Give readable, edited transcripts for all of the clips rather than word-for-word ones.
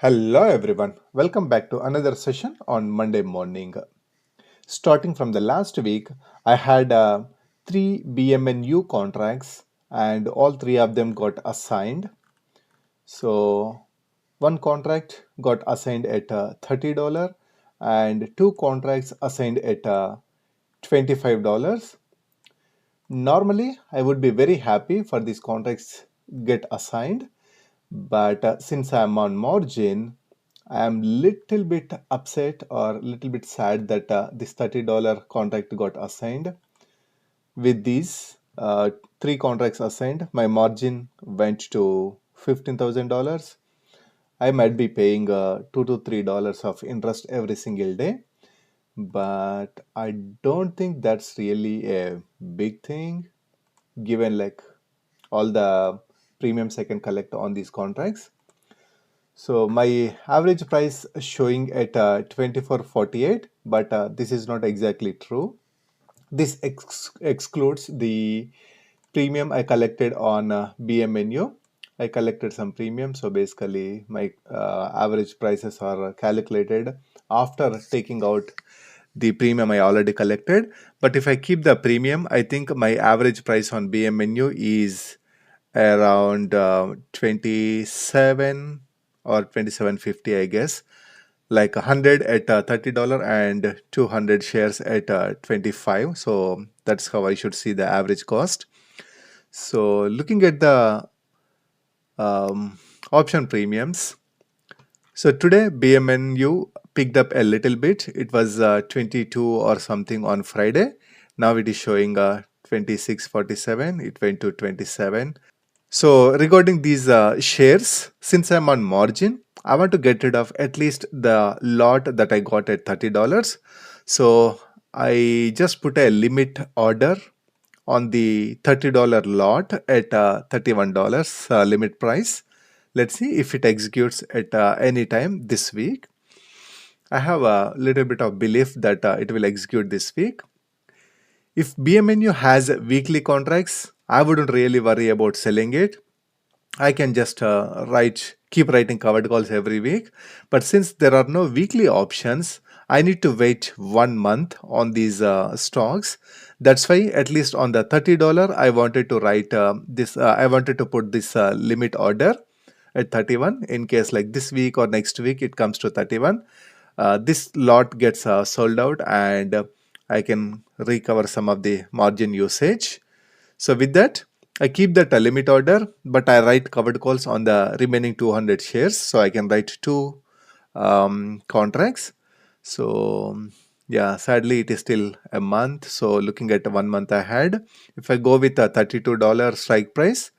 Hello everyone, welcome back to another session on Monday morning. Starting from the last week, I had three BMNU contracts and all three of them got assigned. So, one contract got assigned at $30 and two contracts assigned at $25. Normally, I would be very happy for these contracts get assigned, but since I'm on margin, I'm little bit upset or little bit sad that this $30 contract got assigned. With these three contracts assigned, my margin went to $15,000. I might be paying $2 to $3 of interest every single day, but I don't think that's really a big thing given like all the premiums I can collect on these contracts. So my average price showing at 24.48, but this is not exactly true. This excludes the premium I collected on BMNU. I collected some premium, so basically my average prices are calculated after taking out the premium I already collected. But if I keep the premium, I think my average price on BMNU is around 27 or 27.50, I guess, like 100 at $30 and 200 shares at 25. So that's how I should see the average cost. So looking at the um, option premiums, so today BMNU picked up a little bit. It was 22 or something on Friday. Now it is showing 26.47. It went to 27. So regarding these shares, since I'm on margin, I want to get rid of at least the lot that I got at $30. So I just put a limit order on the $30 lot at $31 limit price. Let's see if it executes at any time this week. I have a little bit of belief that it will execute this week. If BMNU has weekly contracts, I wouldn't really worry about selling it. I can just keep writing covered calls every week. But since there are no weekly options, I need to wait 1 month on these stocks. That's why at least on the $30, I wanted to write this. I wanted to put this limit order at 31 in case like this week or next week it comes to 31. This lot gets sold out and I can recover some of the margin usage. So with that, I keep that a limit order, but I write covered calls on the remaining 200 shares. So I can write two contracts. So yeah, sadly it is still a month. So looking at 1 month ahead, if I go with a $32 strike price,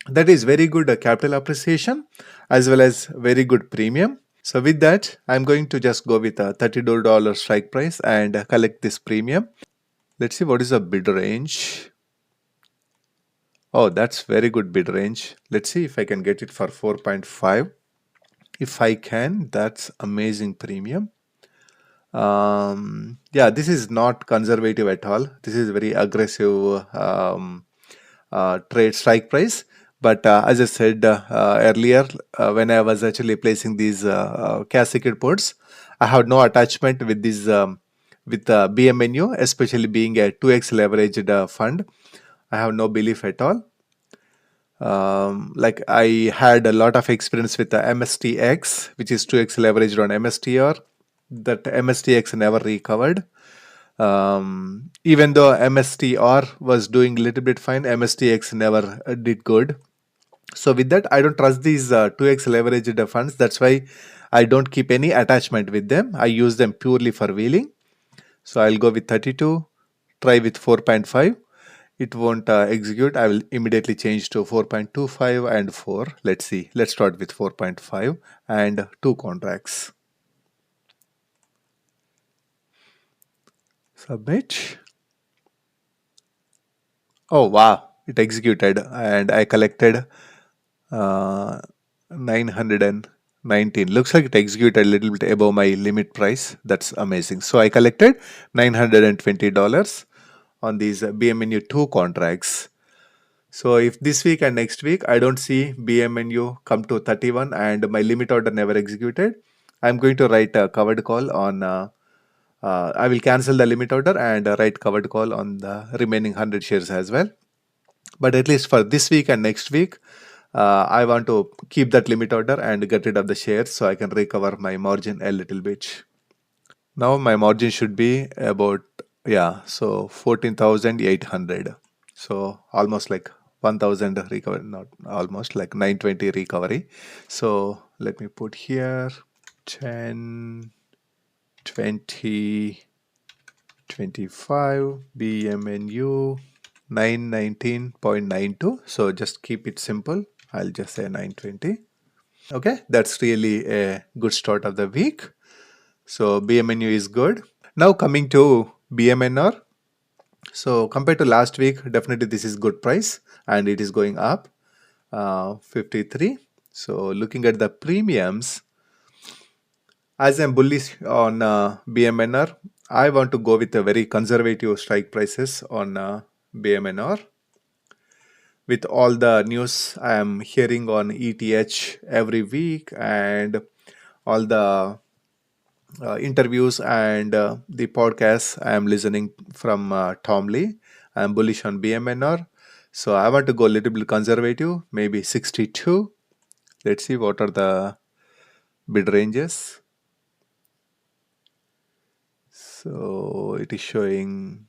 that is very good capital appreciation as well as very good premium. So with that, I'm going to just go with a $32 strike price and collect this premium. Let's see what is the bid range. Oh, that's very good bid range. Let's see if I can get it for 4.5. If I can, that's amazing premium. Yeah, this is not conservative at all. This is very aggressive trade strike price. But as I said earlier, when I was actually placing these cash secured puts, I have no attachment with this with BMNU, especially being a 2x leveraged fund. I have no belief at all. Like I had a lot of experience with the MSTX, which is 2x leveraged on MSTR. That MSTX never recovered. Even though MSTR was doing a little bit fine, MSTX never did good. So with that, I don't trust these 2x leveraged funds. That's why I don't keep any attachment with them. I use them purely for wheeling. So I'll go with 32, try with 4.5. It won't execute. I will immediately change to 4.25 and 4. Let's see. Let's start with 4.5 and two contracts. Submit. Oh, wow. It executed and I collected 919. Looks like it executed a little bit above my limit price. That's amazing. So I collected $920 on these BMNU 2 contracts. So if this week and next week I don't see BMNU come to 31 and my limit order never executed, I'm going to write a covered call on. I will cancel the limit order and write covered call on the remaining 100 shares as well. But at least for this week and next week, I want to keep that limit order and get rid of the shares so I can recover my margin a little bit. Now my margin should be about, yeah, so 14,800. So almost like 1,000 recovery, not almost like 920 recovery. So let me put here 10, 20, 25 BMNU 919.92. So just keep it simple. I'll just say 920. Okay, that's really a good start of the week. So BMNU is good. Now coming to BMNR. So compared to last week, definitely this is good price and it is going up 53. So looking at the premiums, as I'm bullish on BMNR, I want to go with a very conservative strike prices on BMNR. With all the news I am hearing on ETH every week and all the interviews and the podcasts I am listening from Tom Lee, I am bullish on BMNR. So I want to go a little bit conservative, maybe 62. Let's see what are the bid ranges. So it is showing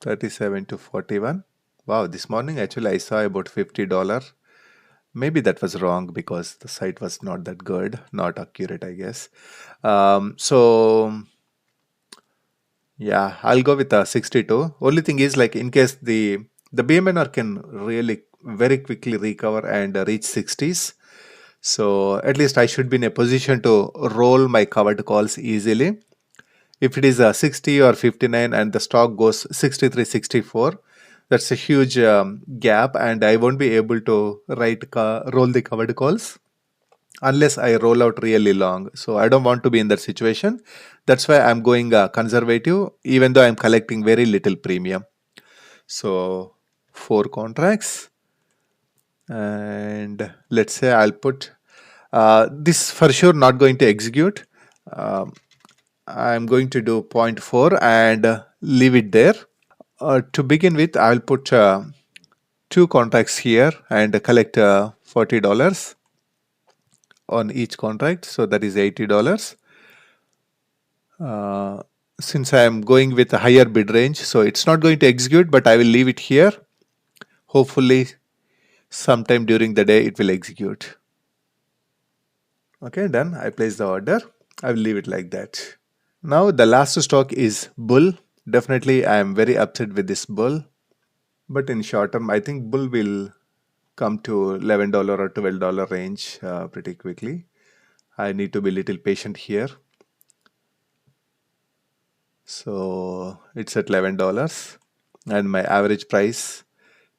37 to 41. Wow, this morning actually I saw about $50. Maybe that was wrong because the site was not that good, not accurate, I guess. So yeah, I'll go with 62. Only thing is like in case the BMNR can really very quickly recover and reach 60s. So at least I should be in a position to roll my covered calls easily. If it is 60 or 59 and the stock goes 63, 64, that's a huge gap and I won't be able to roll the covered calls unless I roll out really long. So I don't want to be in that situation. That's why I'm going conservative, even though I'm collecting very little premium. So 4 contracts, and let's say I'll put this for sure not going to execute. Um, I'm going to do point 0.4 and leave it there. To begin with, I'll put 2 contracts here and collect $40 on each contract. So that is $80. Uh, since I am going with a higher bid range, so it's not going to execute, but I will leave it here. Hopefully, sometime during the day, it will execute. Okay, done. I place the order. I will leave it like that. Now, the last stock is Bull. Definitely, I am very upset with this Bull. But in short term, I think Bull will come to $11 or $12 range pretty quickly. I need to be a little patient here. So it's at $11 and my average price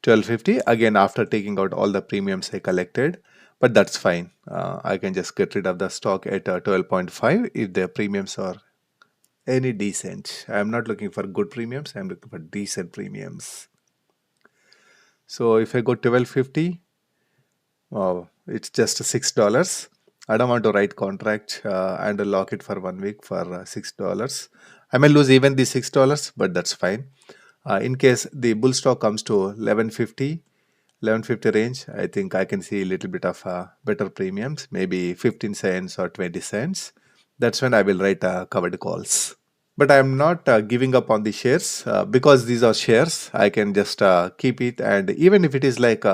1250 again after taking out all the premiums I collected, but that's fine. I can just get rid of the stock at 12.5 if the premiums are any decent. I'm not looking for good premiums, I'm looking for decent premiums. So if I go 1250, oh, it's just $6. I don't want to write contract and lock it for 1 week for $6. I may lose even the $6, but that's fine. In case the bull stock comes to 1150 range, I think I can see a little bit of better premiums, maybe 15 cents or 20 cents. That's when I will write covered calls. But I'm not giving up on the shares because these are shares. I can just keep it, and even if it is like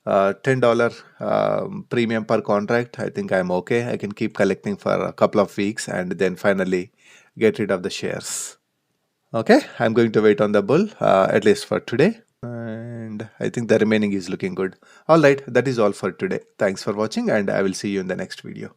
$10 premium per contract, I think I'm okay. I can keep collecting for a couple of weeks and then finally get rid of the shares. Okay, I'm going to wait on the bull at least for today. And I think the remaining is looking good. All right, that is all for today. Thanks for watching and I will see you in the next video.